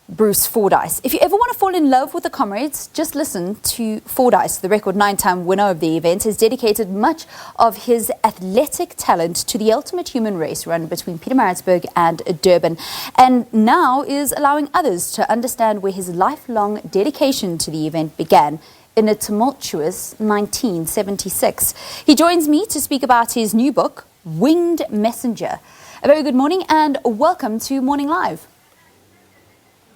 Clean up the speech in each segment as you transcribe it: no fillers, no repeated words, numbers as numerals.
Bruce Fordyce. If you ever want to fall in love with the Comrades, just listen to Fordyce. The record 9-time winner of the event has dedicated much of his athletic talent to the ultimate human race run between Pietermaritzburg and Durban, and now is allowing others to understand where his lifelong dedication to the event began in a tumultuous 1976. He joins me to speak about his new book, Winged Messenger. A very good morning and welcome to Morning Live.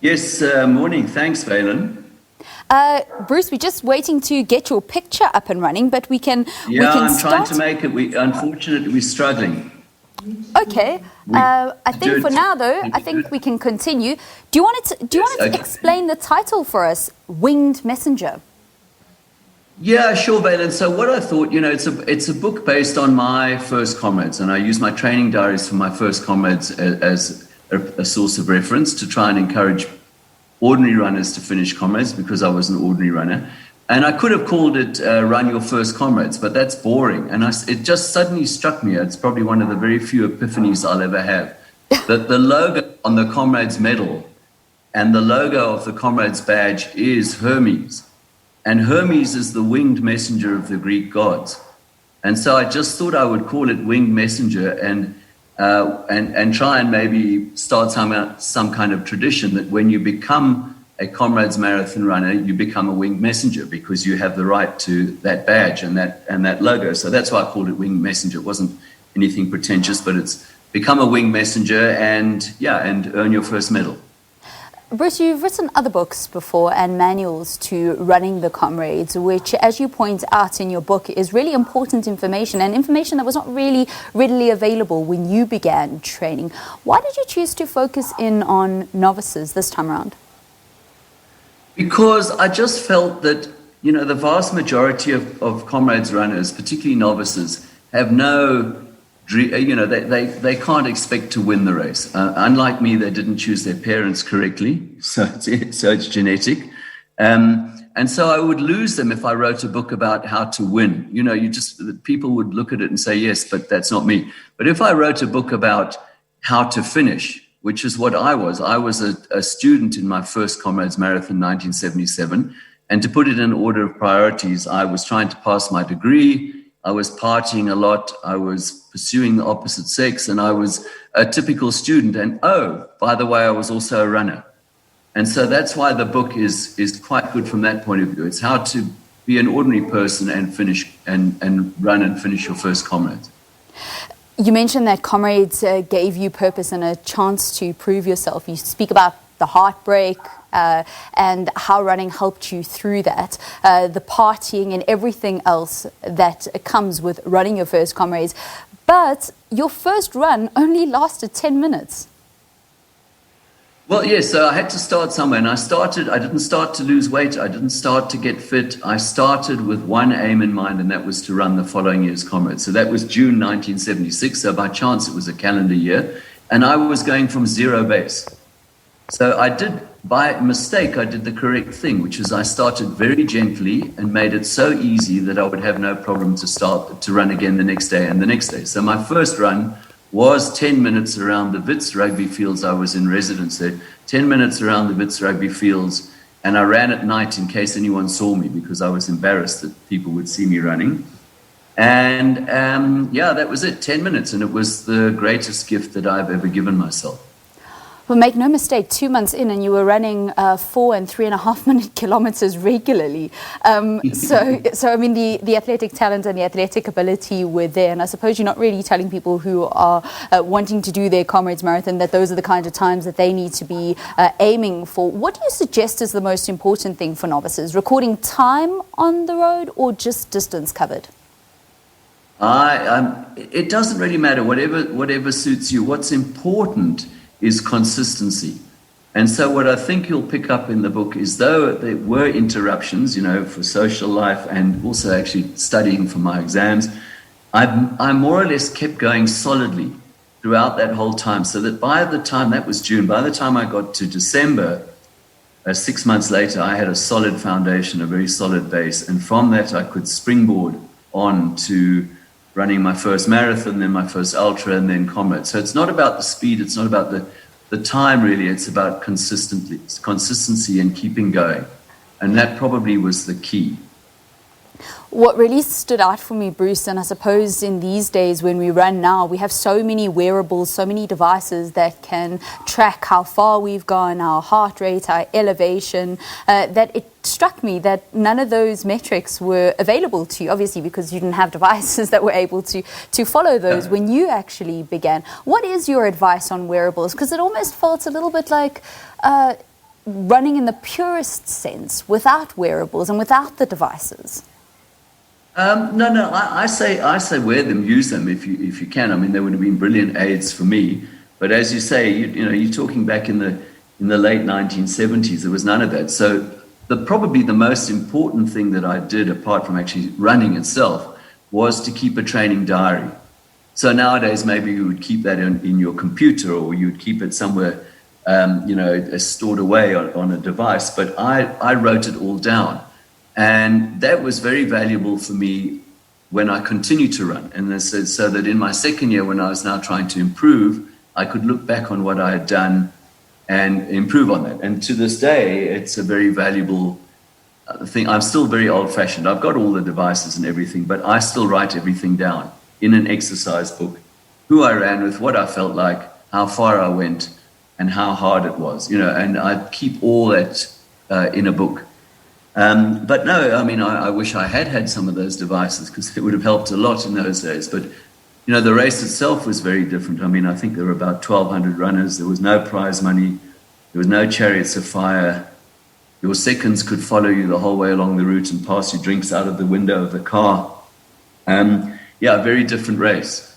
Yes, morning. Thanks, Valen. Bruce, we're just waiting to get your picture up and running, but we can I'm trying to make it. Unfortunately, we're struggling. Okay. I think for now, though, I think we can continue. Do you want to explain the title for us, Winged Messenger? Yeah, sure, Valen. So what I thought, it's a book based on my first Comrades, and I use my training diaries for my first Comrades as a source of reference to try and encourage ordinary runners to finish Comrades, because I was an ordinary runner. And I could have called it Run Your First Comrades, but that's boring. And it just suddenly struck me. It's probably one of the very few epiphanies I'll ever have. That the logo on the Comrades medal and the logo of the Comrades badge is Hermes. And Hermes is the winged messenger of the Greek gods. And so I just thought I would call it Winged Messenger and try and maybe start some kind of tradition that when you become a Comrades Marathon runner, you become a winged messenger because you have the right to that badge and that logo. So that's why I called it Winged Messenger. It wasn't anything pretentious, but it's become a winged messenger and earn your first medal. Bruce, you've written other books before and manuals to running the Comrades, which, as you point out in your book, is really important information and information that was not really readily available when you began training. Why did you choose to focus in on novices this time around? Because I just felt that, the vast majority of Comrades runners, particularly novices, have no... they can't expect to win the race. Unlike me, they didn't choose their parents correctly, so it's genetic. And so I would lose them if I wrote a book about how to win. People would look at it and say, yes, but that's not me. But if I wrote a book about how to finish, which is what I was a student in my first Comrades Marathon in 1977. And to put it in order of priorities, I was trying to pass my degree. I was partying a lot, I was pursuing the opposite sex, and I was a typical student. And by the way, I was also a runner. And so that's why the book is quite good from that point of view. It's how to be an ordinary person and finish and run and finish your first Comrades. You mentioned that Comrades gave you purpose and a chance to prove yourself. You speak about the heartbreak and how running helped you through that, the partying and everything else that comes with running your first Comrades. But your first run only lasted 10 minutes. Well, yes, so I had to start somewhere. And I didn't start to lose weight. I didn't start to get fit. I started with one aim in mind, and that was to run the following year's Comrades. So that was June 1976. So by chance, it was a calendar year. And I was going from zero base. So by mistake, I did the correct thing, which is I started very gently and made it so easy that I would have no problem to run again the next day and the next day. So my first run was 10 minutes around the Wits rugby fields. I was in residence there, 10 minutes around the Wits rugby fields. And I ran at night in case anyone saw me because I was embarrassed that people would see me running. And that was it, 10 minutes. And it was the greatest gift that I've ever given myself. Well, make no mistake, 2 months in and you were running 4 and 3.5 minute kilometers regularly. So I mean, the athletic talent and the athletic ability were there. And I suppose you're not really telling people who are wanting to do their Comrades Marathon that those are the kind of times that they need to be aiming for. What do you suggest is the most important thing for novices? Recording time on the road or just distance covered? It doesn't really matter, whatever suits you. What's important is consistency. And so what I think you'll pick up in the book is, though there were interruptions, for social life and also actually studying for my exams, I more or less kept going solidly throughout that whole time, so that by the time, that was June, by the time I got to December, 6 months later, I had a solid foundation, a very solid base. And from that, I could springboard on to running my first marathon, then my first ultra, and then Comrades. So it's not about the speed, it's not about the the time really, it's about consistency and keeping going. And that probably was the key. What really stood out for me, Bruce, and I suppose in these days when we run now, we have so many wearables, so many devices that can track how far we've gone, our heart rate, our elevation, that it struck me that none of those metrics were available to you, obviously because you didn't have devices that were able to follow those when you actually began. What is your advice on wearables? Because it almost felt a little bit like running in the purest sense without wearables and without the devices. No. I say wear them, use them if you can. I mean, they would have been brilliant aids for me. But as you say, you're talking back in the late 1970s. There was none of that. So probably the most important thing that I did, apart from actually running itself, was to keep a training diary. So nowadays, maybe you would keep that in your computer, or you would keep it somewhere, stored away on a device. But I wrote it all down. And that was very valuable for me when I continued to run. And so that in my second year, when I was now trying to improve, I could look back on what I had done and improve on that. And to this day, it's a very valuable thing. I'm still very old-fashioned. I've got all the devices and everything, but I still write everything down in an exercise book. Who I ran with, what I felt like, how far I went, and how hard it was. And I keep all that in a book. But no, I mean, I wish I had some of those devices, because it would have helped a lot in those days. But, the race itself was very different. I mean, I think there were about 1,200 runners. There was no prize money. There was no chariots of fire. Your seconds could follow you the whole way along the route and pass you drinks out of the window of the car. A very different race.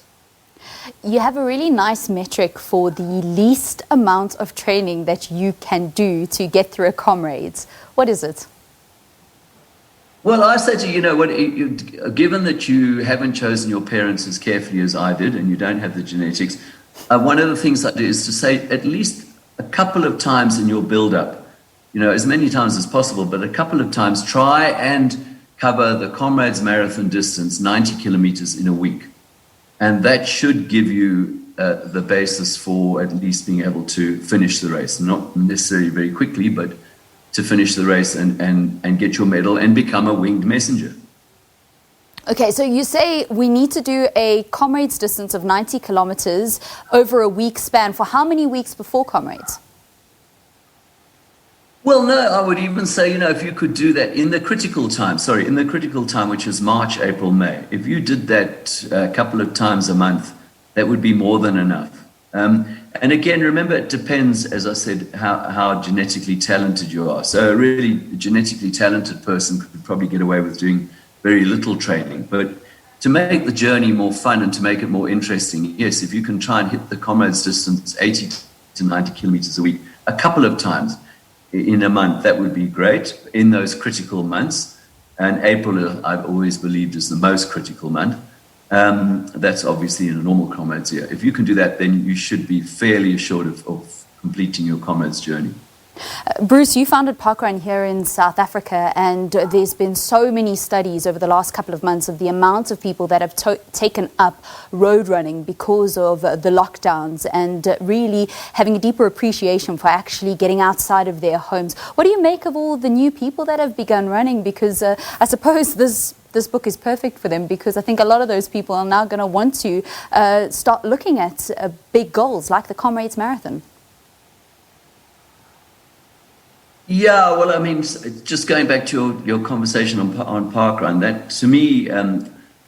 You have a really nice metric for the least amount of training that you can do to get through a Comrades. What is it? Well, I say to you, given that you haven't chosen your parents as carefully as I did, and you don't have the genetics, one of the things I do is to say at least a couple of times in your build-up, as many times as possible, but a couple of times try and cover the Comrades Marathon distance, 90 kilometers in a week. And that should give you the basis for at least being able to finish the race, not necessarily very quickly, but to finish the race and get your medal and become a winged messenger. Okay, so you say we need to do a Comrades distance of 90 kilometers over a week span. For how many weeks before Comrades? Well, no, I would even say, if you could do that in the critical time, which is March, April, May. If you did that a couple of times a month, that would be more than enough. And again, remember, it depends, as I said, how genetically talented you are. So a really genetically talented person could probably get away with doing very little training. But to make the journey more fun and to make it more interesting, yes, if you can try and hit the Comrades distance 80 to 90 kilometers a week a couple of times in a month, that would be great in those critical months. And April, I've always believed, is the most critical month. That's obviously in a normal Comrades year. If you can do that, then you should be fairly assured of completing your Comrades journey. Bruce, you founded Parkrun here in South Africa, and there's been so many studies over the last couple of months of the amount of people that have taken up road running because of the lockdowns and really having a deeper appreciation for actually getting outside of their homes. What do you make of all the new people that have begun running? Because I suppose this book is perfect for them, because I think a lot of those people are now going to want to start looking at big goals like the Comrades Marathon. Yeah, well, I mean, just going back to your conversation on Parkrun, that to me,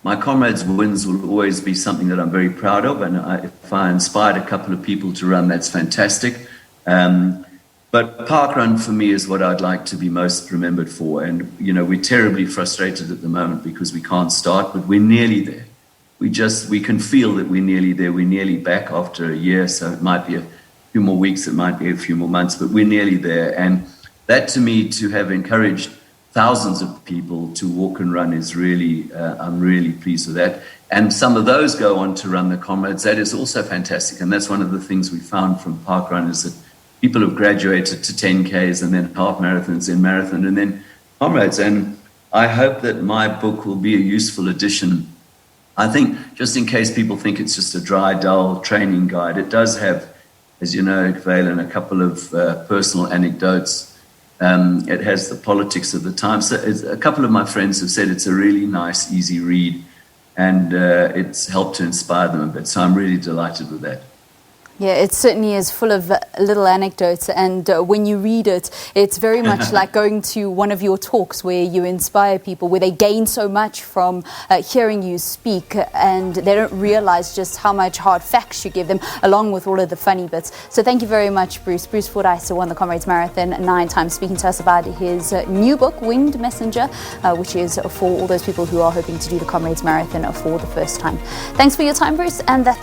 my Comrades wins will always be something that I'm very proud of. And if I inspired a couple of people to run, that's fantastic. But Parkrun for me is what I'd like to be most remembered for. And, we're terribly frustrated at the moment because we can't start, but we're nearly there. We can feel that we're nearly there. We're nearly back after a year. So it might be a few more weeks, it might be a few more months, but we're nearly there. And that, to me, to have encouraged thousands of people to walk and run is really, I'm really pleased with that. And some of those go on to run the Comrades. That is also fantastic. And that's one of the things we found from Parkrun, is that people have graduated to 10Ks and then half marathons, then marathon, and then Comrades. And I hope that my book will be a useful addition. I think, just in case people think it's just a dry, dull training guide, it does have as you know, Valen, a couple of personal anecdotes. It has the politics of the time. So a couple of my friends have said it's a really nice, easy read, and it's helped to inspire them a bit. So I'm really delighted with that. Yeah, it certainly is full of little anecdotes, and when you read it, it's very much like going to one of your talks where you inspire people, where they gain so much from hearing you speak, and they don't realize just how much hard facts you give them, along with all of the funny bits. So thank you very much, Bruce. Bruce Fordyce won the Comrades Marathon 9 times, speaking to us about his new book, Winged Messenger, which is for all those people who are hoping to do the Comrades Marathon for the first time. Thanks for your time, Bruce, and that's